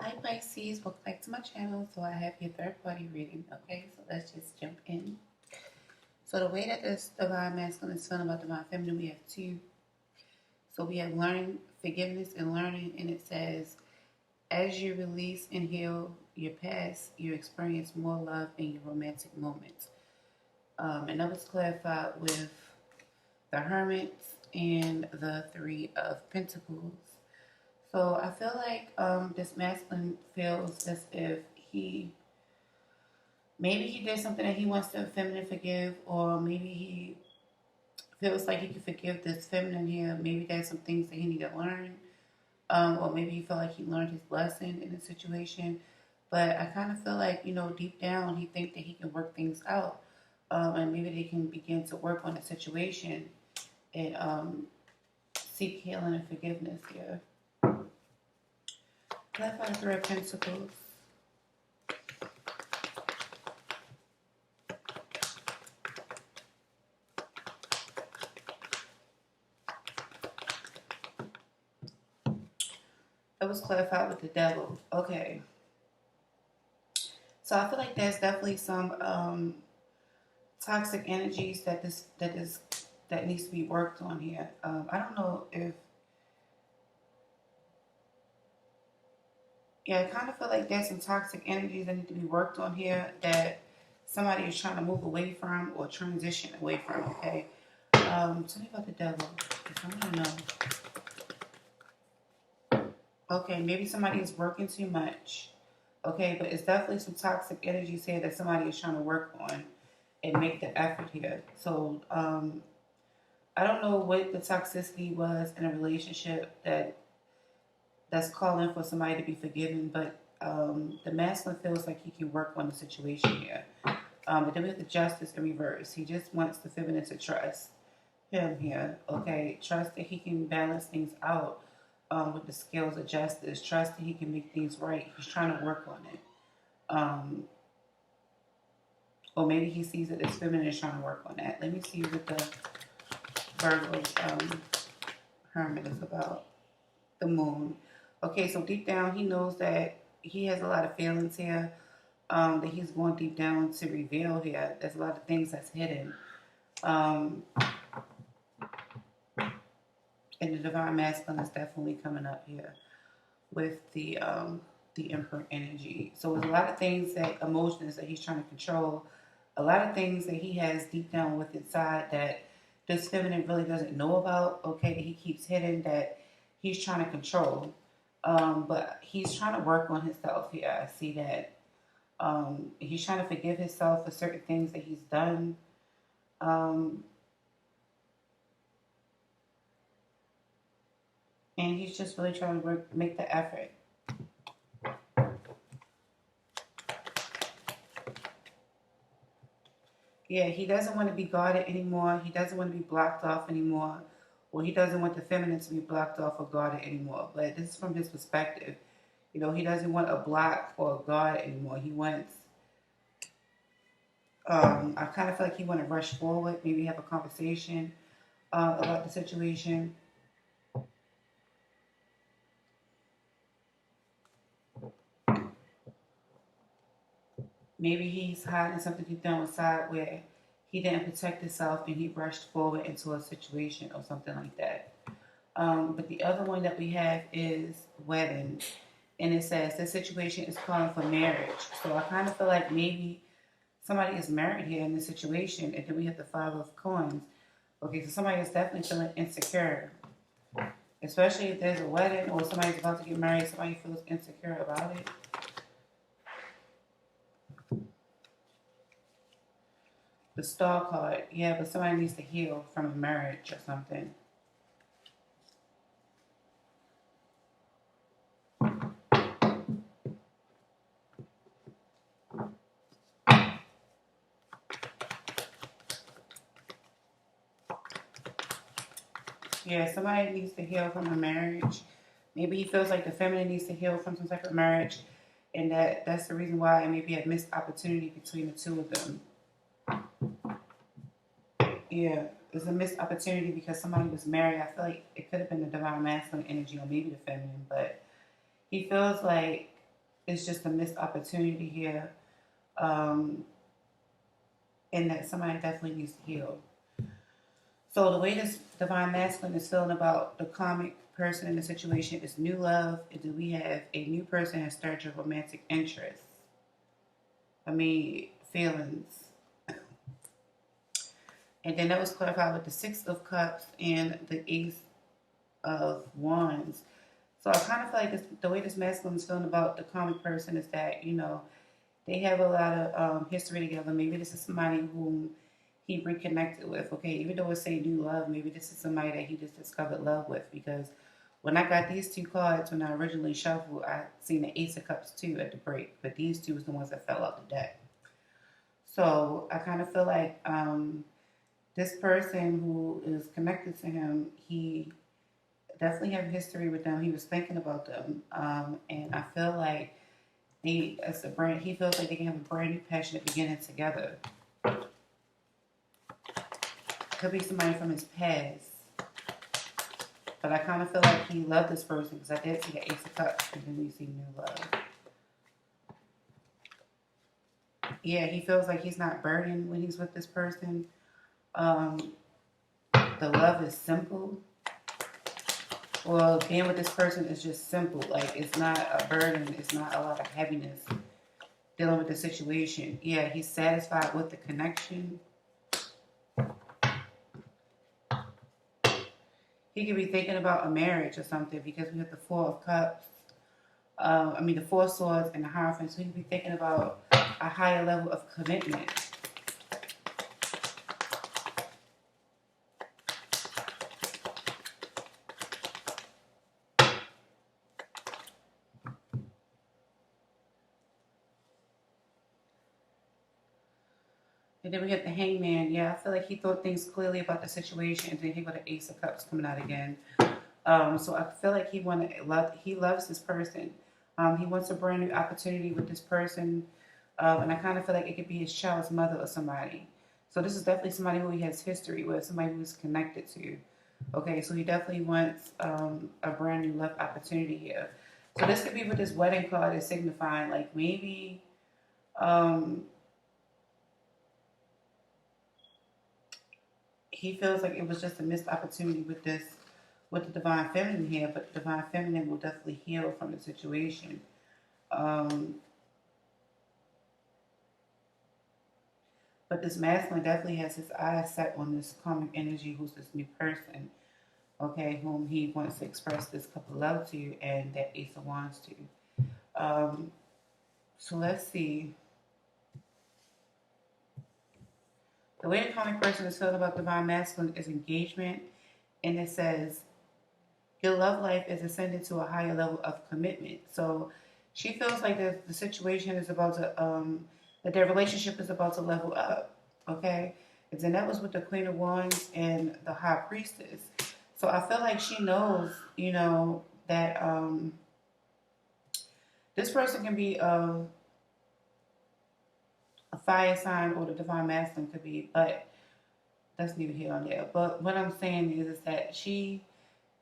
Hi Pisces, welcome back to my channel. So I have your third party reading. Okay, so let's just jump in. So the way that this divine masculine is feeling about divine feminine, we have two. So we have learning, forgiveness, and learning, and it says, as you release and heal your past, you experience more love in your romantic moments. And that was clarified with the Hermit and the Three of Pentacles. So I feel like this masculine feels as if he maybe he did something that he wants the feminine forgive, or maybe he feels like he can forgive this feminine here. Maybe there's some things that he need to learn, or maybe he felt like he learned his lesson in the situation. But I kind of feel like deep down he think that he can work things out, and maybe they can begin to work on the situation and seek healing and forgiveness here. Clarify the Three of Pentacles. That was clarified with the Devil. Okay. So I feel like there's definitely some toxic energies that needs to be worked on here. I don't know if I kind of feel like there's some toxic energies that need to be worked on here that somebody is trying to move away from or transition away from. Okay. Tell me about the Devil. I want to know. Okay, maybe somebody is working too much. Okay, but it's definitely some toxic energies here that somebody is trying to work on and make the effort here. So I don't know what the toxicity was in a relationship that's calling for somebody to be forgiven, but the masculine feels like he can work on the situation here. But then we have the Justice in reverse. He just wants the feminine to trust him here. Okay, trust that he can balance things out with the scales of justice. Trust that he can make things right. He's trying to work on it. Or maybe he sees that this feminine is trying to work on that. Let me see what the Virgo Hermit is about. The Moon. Okay, so deep down he knows that he has a lot of feelings here that he's going deep down to reveal here. There's a lot of things that's hidden. And the Divine Masculine is definitely coming up here with the Emperor energy. So there's a lot of things that emotions that he's trying to control, a lot of things that he has deep down with inside that this feminine really doesn't know about. Okay, that he keeps hidden that he's trying to control. But he's trying to work on himself here. I see that he's trying to forgive himself for certain things that he's done. And he's just really trying to make the effort. Yeah, he doesn't want to be guarded anymore. He doesn't want to be blocked off anymore. Or he doesn't want the feminine to be blocked off or guarded anymore. But this is from his perspective. He doesn't want a block or a guard anymore. He wants, I kind of feel like he want to rush forward, maybe have a conversation about the situation. Maybe he's hiding something deep down inside where he didn't protect himself and he rushed forward into a situation or something like that. But the other one that we have is wedding. And it says this situation is calling for marriage. So I kind of feel like maybe somebody is married here in this situation. And then we have the Five of Coins. Okay, so somebody is definitely feeling insecure. Especially if there's a wedding or somebody's about to get married, somebody feels insecure about it. The Star card, yeah, but somebody needs to heal from a marriage or something. Yeah, somebody needs to heal from a marriage. Maybe he feels like the feminine needs to heal from some type of marriage, and that's the reason why it may be a missed opportunity between the two of them. Yeah, it's a missed opportunity because somebody was married. I feel like it could have been the divine masculine energy or maybe the feminine, but he feels like it's just a missed opportunity here, and that somebody definitely needs to heal. So the way this divine masculine is feeling about the comic person in the situation is new love. And do we have a new person has stirred your romantic interest? I mean, feelings. And then that was clarified with the Six of Cups and the Ace of Wands. So I kind of feel like the way this masculine is feeling about the comic person is that, they have a lot of history together. Maybe this is somebody whom he reconnected with. Okay, even though it say new love, maybe this is somebody that he just discovered love with. Because when I got these two cards, when I originally shuffled, I seen the Ace of Cups too at the break. But these two was the ones that fell out the deck. So I kind of feel like this person who is connected to him, he definitely have history with them. He was thinking about them, and I feel like he feels like they can have a brand new passionate beginning together. Could be somebody from his past, but I kind of feel like he loved this person because I did see the Ace of Cups, and then we see new love. Yeah, he feels like he's not burdened when he's with this person. The love is simple. Well, being with this person is just simple. Like, it's not a burden. It's not a lot of heaviness dealing with the situation. Yeah, he's satisfied with the connection. He could be thinking about a marriage or something because we have the Four of Cups. The Four of Swords and the Hierophant. So he could be thinking about a higher level of commitment. And then we have the Hangman. Yeah, I feel like he thought things clearly about the situation, and then he got the Ace of Cups coming out again. So I feel like he loves this person. He wants a brand new opportunity with this person, and I kind of feel like it could be his child's mother or somebody. So this is definitely somebody who he has history with, somebody who's connected to. Okay, so he definitely wants a brand new love opportunity here. So this could be what this wedding card is signifying. Like maybe he feels like it was just a missed opportunity with the divine feminine here, but the divine feminine will definitely heal from the situation. But this masculine definitely has his eyes set on this karmic energy, who's this new person, okay, whom he wants to express this cup of love to, and that Ace of Wands to. So let's see. The way the karmic person is feeling about divine masculine is engagement, and it says your love life is ascended to a higher level of commitment. So she feels like the situation is about to, that their relationship is about to level up. Okay? And then that was with the Queen of Wands and the High Priestess. So I feel like she knows, that this person can be a fire sign, or the divine masculine could be, but that's neither here nor there. But what I'm saying is that she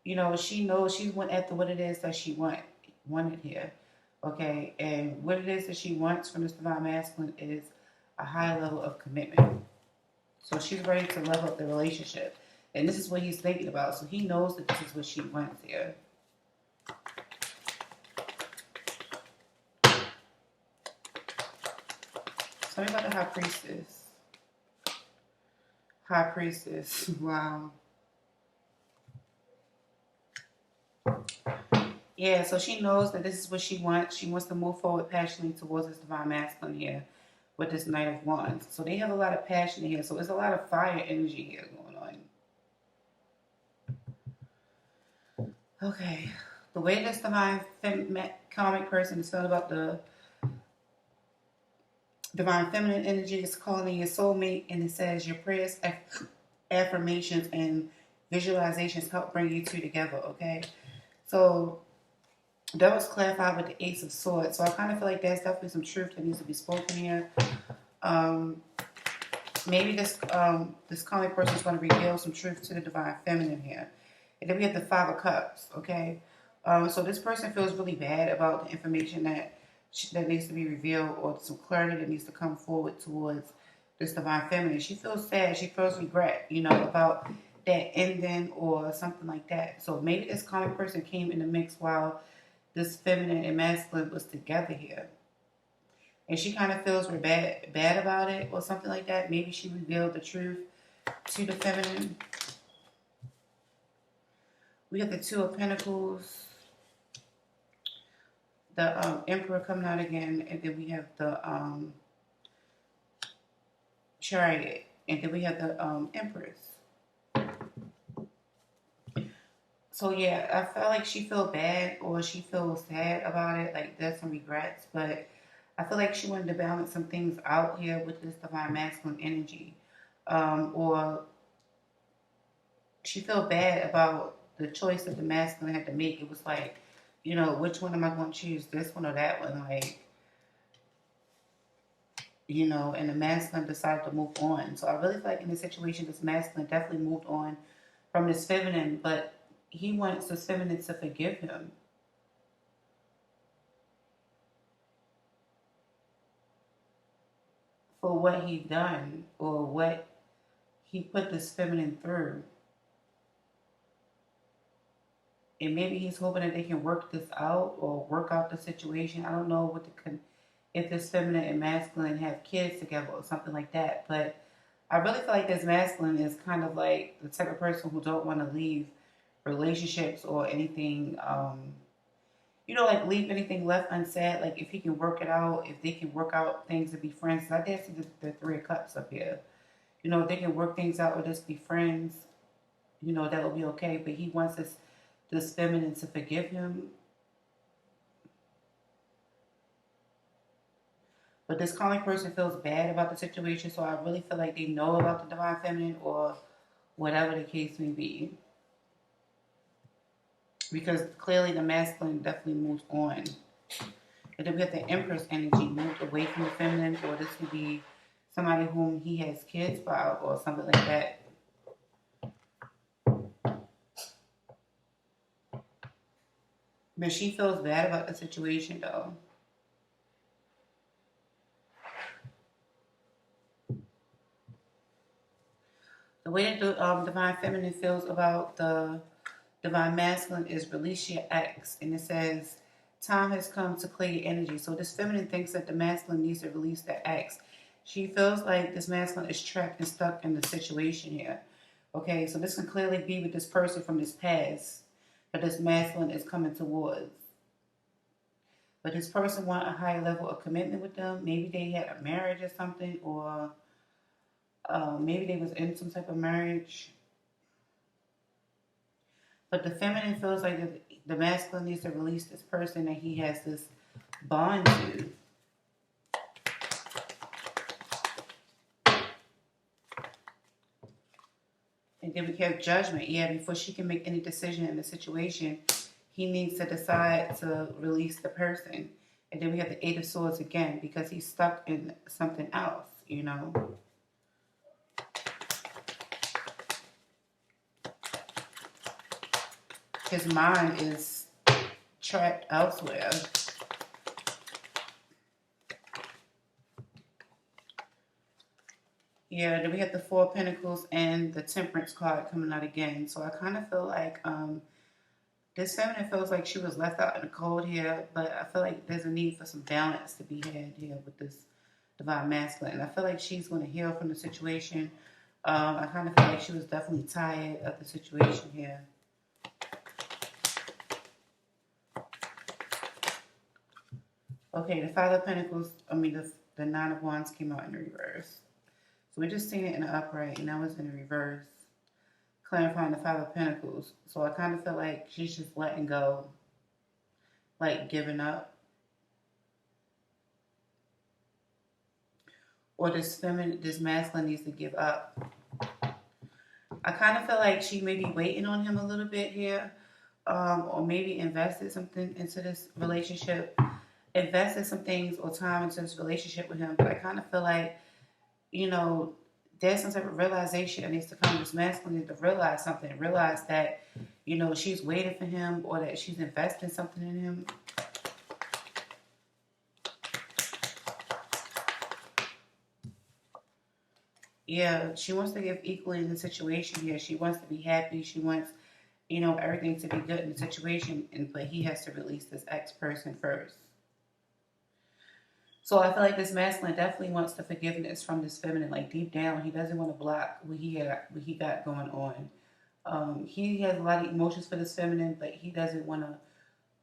knows she went after what it is that she wanted here. Okay, and what it is that she wants from this divine masculine is a high level of commitment. So she's ready to level up the relationship. And this is what he's thinking about. So he knows that this is what she wants here. Tell me about the High Priestess. High Priestess. Wow. Yeah, so she knows that this is what she wants. She wants to move forward passionately towards this divine masculine here with this Knight of Wands. So they have a lot of passion here. So there's a lot of fire energy here going on. Okay. The way this divine karmic person is feeling about the divine feminine energy is calling your soulmate, and it says your prayers, affirmations, and visualizations help bring you two together, okay? So that was clarified with the Ace of Swords. So I kind of feel like there's definitely some truth that needs to be spoken here. Maybe this comic person is going to reveal some truth to the divine feminine here. And then we have the Five of Cups, okay? So this person feels really bad about the information that that needs to be revealed, or some clarity that needs to come forward towards this divine feminine. She feels sad. She feels regret, about that ending or something like that. So maybe this common person came in the mix while this feminine and masculine was together here. And she kind of feels bad about it or something like that. Maybe she revealed the truth to the feminine. We have the Two of Pentacles, the Emperor coming out again, and then we have the Chariot, and then we have the Empress. So yeah, I felt like she felt bad or she feels sad about it, like there's some regrets, but I feel like she wanted to balance some things out here with this divine masculine energy. Or she felt bad about the choice that the masculine had to make. It was like, which one am I going to choose, this one or that one? Like, and the masculine decided to move on. So I really feel like in this situation, this masculine definitely moved on from this feminine, but he wants this feminine to forgive him. For what he done or what he put this feminine through. And maybe he's hoping that they can work this out or work out the situation. I don't know if this feminine and masculine have kids together or something like that. But I really feel like this masculine is kind of like the type of person who don't want to leave relationships or anything, like leave anything left unsaid. Like if he can work it out, if they can work out things to be friends. I did see the Three of Cups up here. If they can work things out or just be friends, that will be okay. But he wants this feminine to forgive him. But this calling person feels bad about the situation, so I really feel like they know about the divine feminine or whatever the case may be. Because clearly the masculine definitely moves on. And then we have the Empress energy, moved away from the feminine, or this could be somebody whom he has kids by or something like that. But she feels bad about the situation though. The way that the divine feminine feels about the divine masculine is release your ex. And it says, time has come to clear your energy. So this feminine thinks that the masculine needs to release their ex. She feels like this masculine is trapped and stuck in the situation here. Okay, so this can clearly be with this person from this past that this masculine is coming towards. But this person wants a higher level of commitment with them. Maybe they had a marriage or something, or maybe they was in some type of marriage. But the feminine feels like the masculine needs to release this person that he has this bond to. And then we have judgment. Yeah, before she can make any decision in the situation, he needs to decide to release the person. And then we have the Eight of Swords again, because he's stuck in something else, His mind is trapped elsewhere. Yeah, then we have the Four of Pentacles and the Temperance card coming out again. So I kind of feel like this feminine feels like she was left out in the cold here, but I feel like there's a need for some balance to be had here with this divine masculine. And I feel like she's going to heal from the situation. I kind of feel like she was definitely tired of the situation here. Okay, the Five of Pentacles, the Nine of Wands came out in the reverse. So we're just seeing it in the upright, and now it's in the reverse. Clarifying the Five of Pentacles. So I kind of feel like she's just letting go, like giving up. Or this masculine needs to give up. I kind of feel like she may be waiting on him a little bit here, or maybe invested something into this relationship, invested some things or time into this relationship with him. But I kind of feel like, there's some type of realization that needs to come. This masculine needs to realize something, realize that, she's waiting for him or that she's investing something in him. Yeah, she wants to give equally in the situation here. She wants to be happy. She wants, everything to be good in the situation, but he has to release this ex person first. So I feel like this masculine definitely wants the forgiveness from this feminine. Like deep down, he doesn't want to block what he got going on. He has a lot of emotions for this feminine, but he doesn't want to.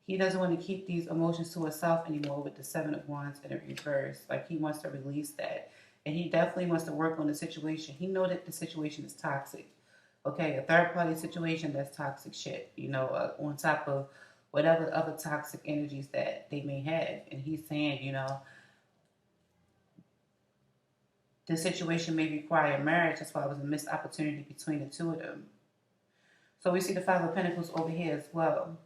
He doesn't want to keep these emotions to himself anymore with the Seven of Wands in a reverse. Like he wants to release that, and he definitely wants to work on the situation. He know that the situation is toxic. Okay, a third party situation, that's toxic shit. On top of whatever other toxic energies that they may have, and he's saying, the situation may require marriage. That's why it was a missed opportunity between the two of them. So we see the Five of Pentacles over here as well.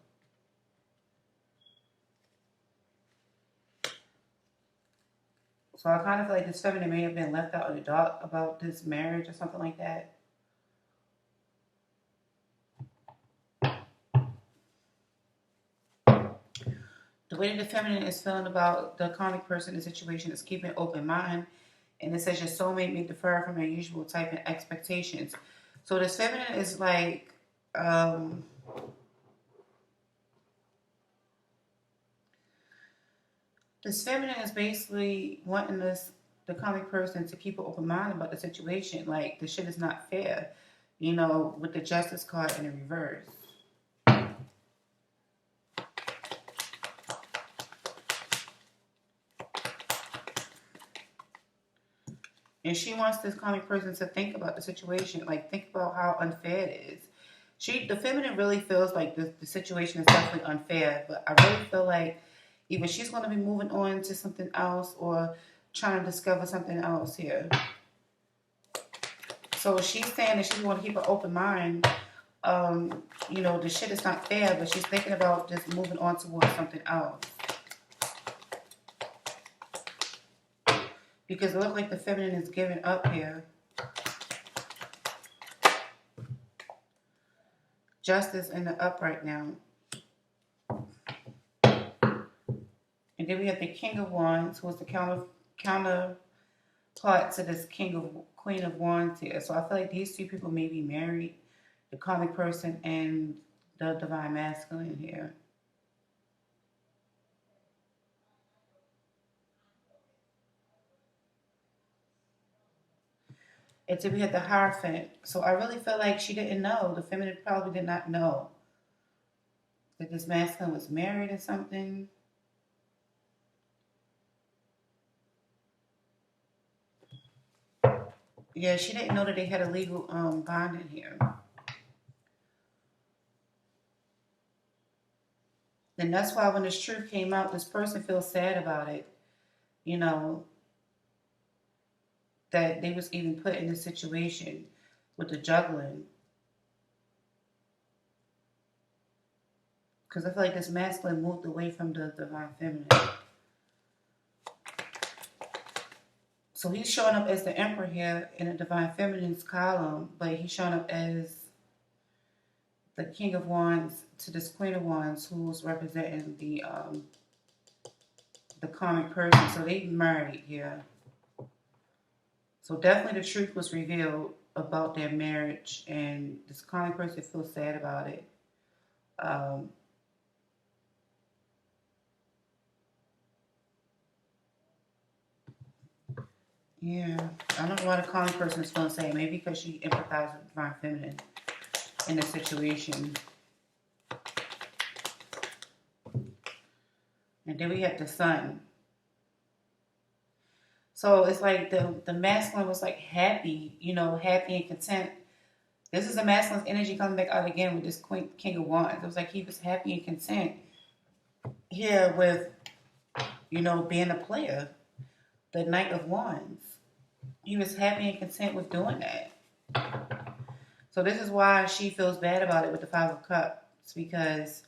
So I kind of feel like this feminine may have been left out in the dark about this marriage or something like that. The way that the feminine is feeling about the karmic person in the situation is keeping an open mind. And it says your soulmate may differ from your usual type and expectations. So this feminine is like, this feminine is basically wanting the karmic person to keep an open mind about the situation. Like the shit is not fair, with the justice card in the reverse. And she wants this karmic person to think about the situation, like think about how unfair it is. The feminine really feels like the situation is definitely unfair, but I really feel like either she's going to be moving on to something else or trying to discover something else here. So she's saying that she's going to keep an open mind. The shit is not fair, but she's thinking about just moving on towards something else. Because it looks like the feminine is giving up here. Justice in the upright now. And then we have the King of Wands, who is the counterpart to this Queen of Wands here. So I feel like these two people may be married, the karmic person and the divine masculine here. And then we had the Hierophant. So I really feel like she didn't know. The feminine probably did not know that this masculine was married or something. Yeah, she didn't know that they had a legal bond in here. And that's why when this truth came out, this person feels sad about it. You know, that they was even put in this situation with the juggling. Because I feel like this masculine moved away from the divine feminine. So he's showing up as the Emperor here in the divine feminine's column, but he's showing up as the King of Wands to this Queen of Wands, who's representing the karmic person. So they married here. So definitely the truth was revealed about their marriage, and this karmic person feels sad about it. Yeah, I don't know why the karmic person is feeling sad. Maybe because she empathized with divine feminine in the situation. And then we have the Sun. So it's like the masculine was like happy, happy and content. This is the masculine's energy coming back out again with this King of Wands. It was like he was happy and content here with, being a player. The Knight of Wands. He was happy and content with doing that. So this is why she feels bad about it with the Five of Cups, because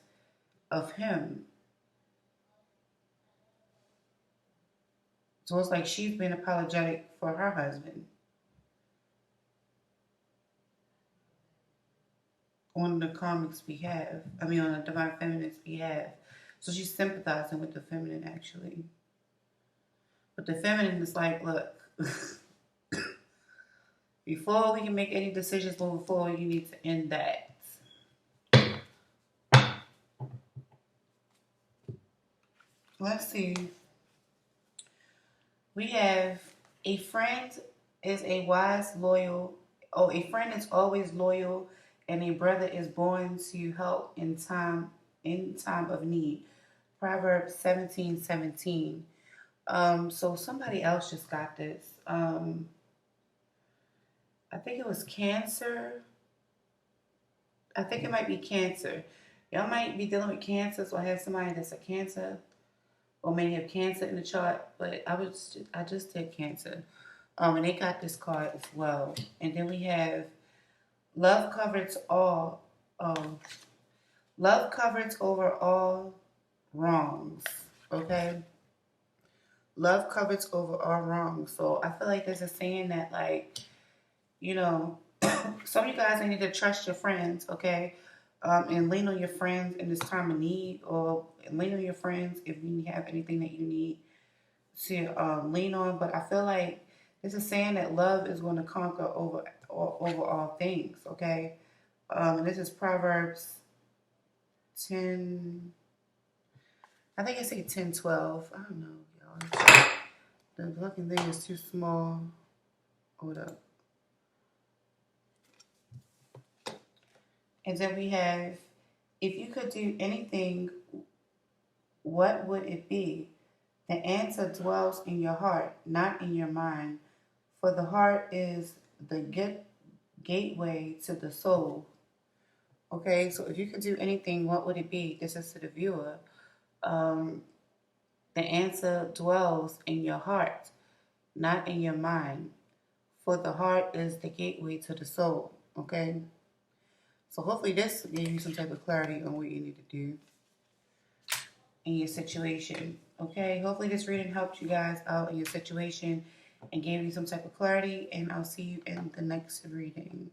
of him. So it's like she's been apologetic for her husband on the karmic's behalf. On the divine feminine's behalf. So she's sympathizing with the feminine, actually. But the feminine is like, look, Before we can make any decisions moving forward, you need to end that. Let's see. We have a friend is a wise, loyal. Oh, a friend is always loyal, and a brother is born to help in time of need. Proverbs 17:17. So somebody else just got this. I think it was Cancer. I think it might be Cancer. Y'all might be dealing with cancer, so I have somebody that's a Cancer, or may have Cancer in the chart. But I just did Cancer. And they got this card as well. And then we have love covers all. Um, love covers over all wrongs. Okay, love covers over all wrongs. So I feel like there's a saying that, like, you know, some of you guys need to trust your friends, okay? And lean on your friends in this time of need, or lean on your friends if you have anything that you need to lean on. But I feel like this is saying that love is going to conquer over all things, okay? And this is Proverbs 10. I think I say 10:12. I don't know, y'all. The fucking thing is too small. Hold up. And then we have, if you could do anything, what would it be? The answer dwells in your heart, not in your mind. For the heart is the gateway to the soul. Okay, so if you could do anything, what would it be? This is to the viewer. Um, the answer dwells in your heart, not in your mind. For the heart is the gateway to the soul. Okay, so hopefully this gave you some type of clarity on what you need to do in your situation. Okay, hopefully this reading helped you guys out in your situation and gave you some type of clarity. And I'll see you in the next reading.